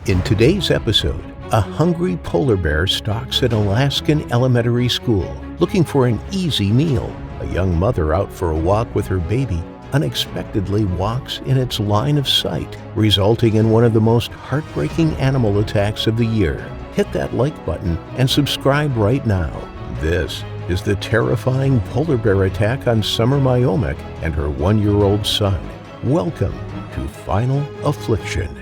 In today's episode, a hungry polar bear stalks an Alaskan elementary school looking for an easy meal. A young mother out for a walk with her baby unexpectedly walks in its line of sight, resulting in one of the most heartbreaking animal attacks of the year. Hit that like button and subscribe right now. This is the terrifying polar bear attack on Summer Myomick and her 1-year-old son. Welcome to Final Affliction.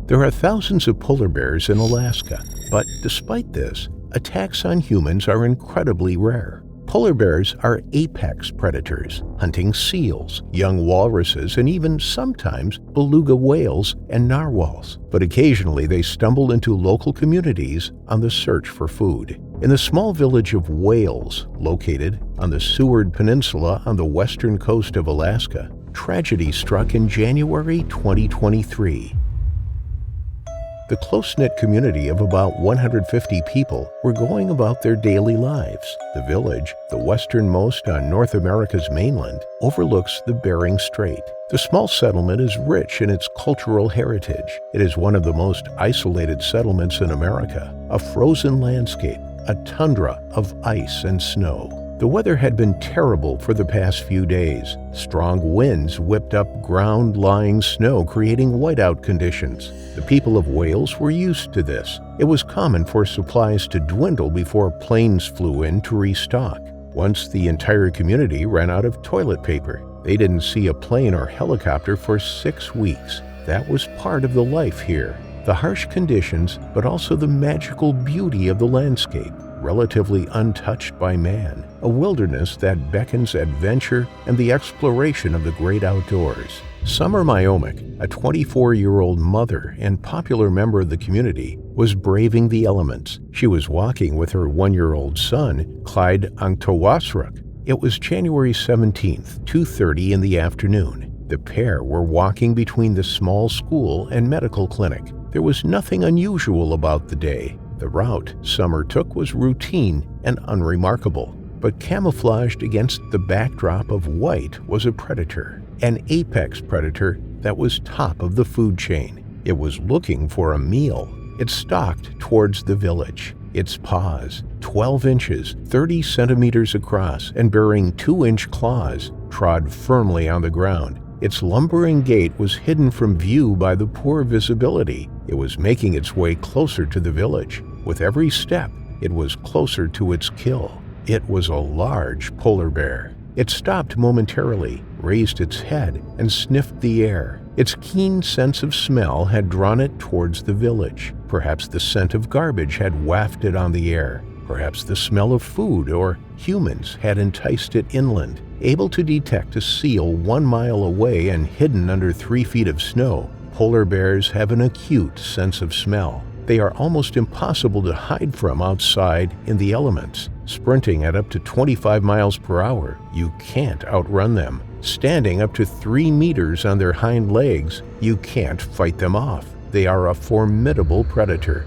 There are thousands of polar bears in Alaska, but despite this, attacks on humans are incredibly rare. Polar bears are apex predators, hunting seals, young walruses, and even sometimes beluga whales and narwhals. But occasionally they stumble into local communities on the search for food. In the small village of Wales, located on the Seward Peninsula on the western coast of Alaska, tragedy struck in January 2023. The close-knit community of about 150 people were going about their daily lives. The village, the westernmost on North America's mainland, overlooks the Bering Strait. The small settlement is rich in its cultural heritage. It is one of the most isolated settlements in America, a frozen landscape, a tundra of ice and snow. The weather had been terrible for the past few days. Strong winds whipped up ground-lying snow, creating whiteout conditions. The people of Wales were used to this. It was common for supplies to dwindle before planes flew in to restock. Once the entire community ran out of toilet paper, they didn't see a plane or helicopter for 6 weeks. That was part of the life here. The harsh conditions, but also the magical beauty of the landscape, relatively untouched by man, a wilderness that beckons adventure and the exploration of the great outdoors. Summer Myomick, a 24-year-old mother and popular member of the community, was braving the elements. She was walking with her 1-year-old son, Clyde Angtawasruk. It was January 17th, 2:30 in the afternoon. The pair were walking between the small school and medical clinic. There was nothing unusual about the day. The route Summer took was routine and unremarkable, but camouflaged against the backdrop of white was a predator, an apex predator that was top of the food chain. It was looking for a meal. It stalked towards the village, its paws, 12 inches, 30 centimeters across, and bearing 2-inch claws, trod firmly on the ground. Its lumbering gait was hidden from view by the poor visibility. It was making its way closer to the village. With every step, it was closer to its kill. It was a large polar bear. It stopped momentarily, raised its head, and sniffed the air. Its keen sense of smell had drawn it towards the village. Perhaps the scent of garbage had wafted on the air. Perhaps the smell of food or humans had enticed it inland. Able to detect a seal 1 mile away and hidden under 3 feet of snow, polar bears have an acute sense of smell. They are almost impossible to hide from outside in the elements. Sprinting at up to 25 miles per hour, you can't outrun them. Standing up to 3 meters on their hind legs, you can't fight them off. They are a formidable predator.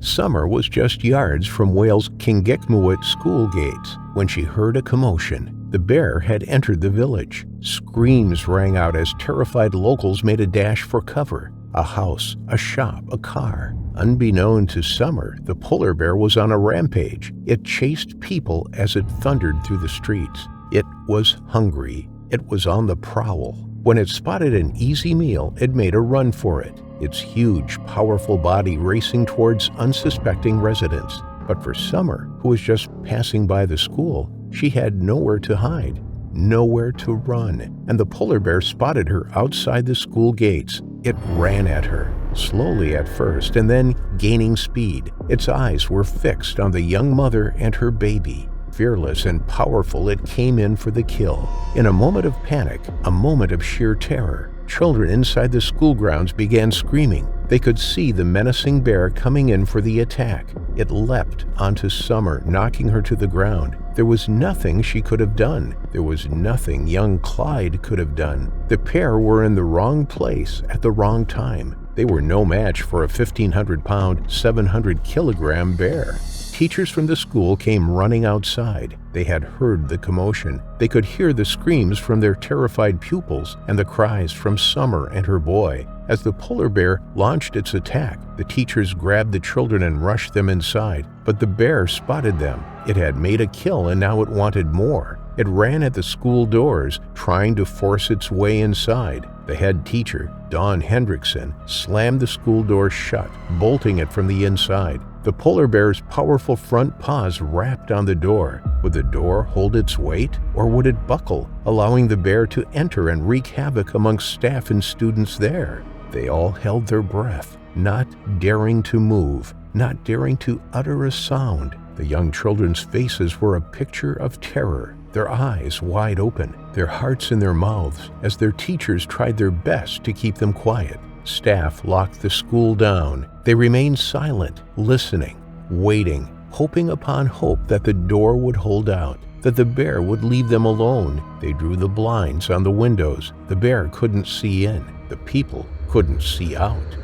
Summer was just yards from Wales' Kingikmuit school gates when she heard a commotion. The bear had entered the village. Screams rang out as terrified locals made a dash for cover. A house, a shop, a car. Unbeknown to Summer, the polar bear was on a rampage. It chased people as it thundered through the streets. It was hungry. It was on the prowl. When it spotted an easy meal, it made a run for it, its huge, powerful body racing towards unsuspecting residents. But for Summer, who was just passing by the school, she had nowhere to hide, nowhere to run, and the polar bear spotted her outside the school gates. It ran at her, slowly at first, and then gaining speed. Its eyes were fixed on the young mother and her baby. Fearless and powerful, it came in for the kill. In a moment of panic, a moment of sheer terror, children inside the school grounds began screaming. They could see the menacing bear coming in for the attack. It leapt onto Summer, knocking her to the ground. There was nothing she could have done. There was nothing young Clyde could have done. The pair were in the wrong place at the wrong time. They were no match for a 1,500-pound, 700-kilogram bear. Teachers from the school came running outside. They had heard the commotion. They could hear the screams from their terrified pupils and the cries from Summer and her boy. As the polar bear launched its attack, the teachers grabbed the children and rushed them inside. But the bear spotted them. It had made a kill and now it wanted more. It ran at the school doors, trying to force its way inside. The head teacher, Dawn Hendrickson, slammed the school door shut, bolting it from the inside. The polar bear's powerful front paws rapped on the door. Would the door hold its weight, or would it buckle, allowing the bear to enter and wreak havoc amongst staff and students there? They all held their breath, not daring to move, not daring to utter a sound. The young children's faces were a picture of terror, their eyes wide open, their hearts in their mouths, as their teachers tried their best to keep them quiet. Staff locked the school down. They remained silent, listening, waiting, hoping upon hope that the door would hold out, that the bear would leave them alone. They drew the blinds on the windows. The bear couldn't see in. The people couldn't see out.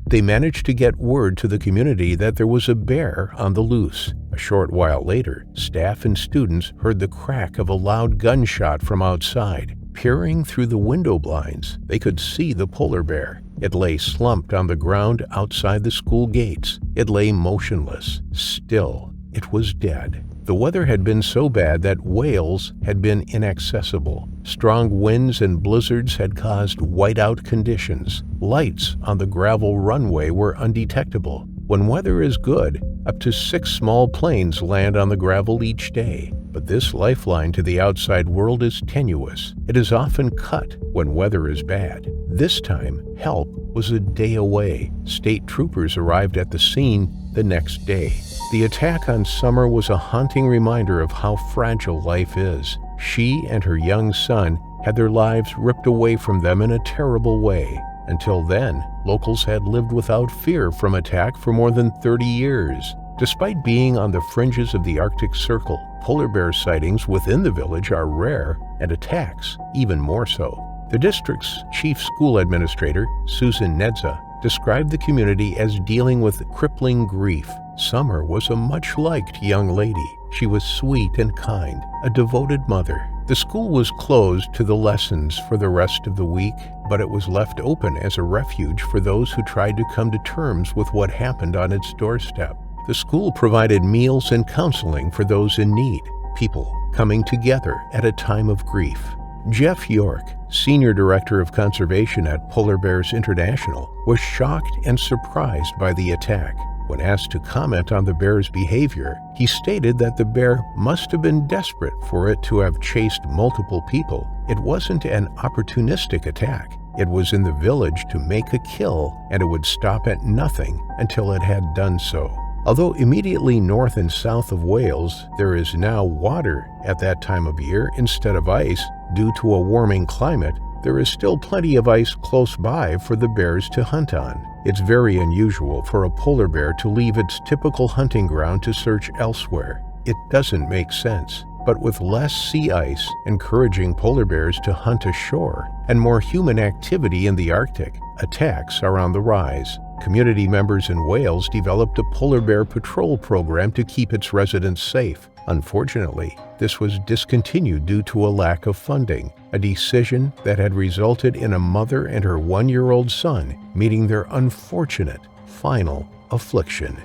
They managed to get word to the community that there was a bear on the loose. A short while later, staff and students heard the crack of a loud gunshot from outside. Peering through the window blinds, they could see the polar bear. It lay slumped on the ground outside the school gates. It lay motionless, still. It was dead. The weather had been so bad that Wales had been inaccessible. Strong winds and blizzards had caused whiteout conditions. Lights on the gravel runway were undetectable. When weather is good, up to 6 small planes land on the gravel each day. But this lifeline to the outside world is tenuous. It is often cut when weather is bad. This time, help was a day away. State troopers arrived at the scene the next day. The attack on Summer was a haunting reminder of how fragile life is. She and her young son had their lives ripped away from them in a terrible way. Until then, locals had lived without fear from attack for more than 30 years. Despite being on the fringes of the Arctic Circle, polar bear sightings within the village are rare, and attacks even more so. The district's chief school administrator, Susan Nedza, described the community as dealing with crippling grief. Summer was a much-liked young lady. She was sweet and kind, a devoted mother. The school was closed to the lessons for the rest of the week, but it was left open as a refuge for those who tried to come to terms with what happened on its doorstep. The school provided meals and counseling for those in need, people coming together at a time of grief. Jeff York, Senior Director of Conservation at Polar Bears International, was shocked and surprised by the attack. When asked to comment on the bear's behavior, he stated that the bear must have been desperate for it to have chased multiple people. It wasn't an opportunistic attack. It was in the village to make a kill, and it would stop at nothing until it had done so. Although immediately north and south of Wales, there is now water at that time of year instead of ice due to a warming climate, there is still plenty of ice close by for the bears to hunt on. It's very unusual for a polar bear to leave its typical hunting ground to search elsewhere. It doesn't make sense. But with less sea ice encouraging polar bears to hunt ashore and more human activity in the Arctic, attacks are on the rise. Community members in Wales developed a polar bear patrol program to keep its residents safe. Unfortunately, this was discontinued due to a lack of funding, a decision that had resulted in a mother and her 1-year-old son meeting their unfortunate final affliction.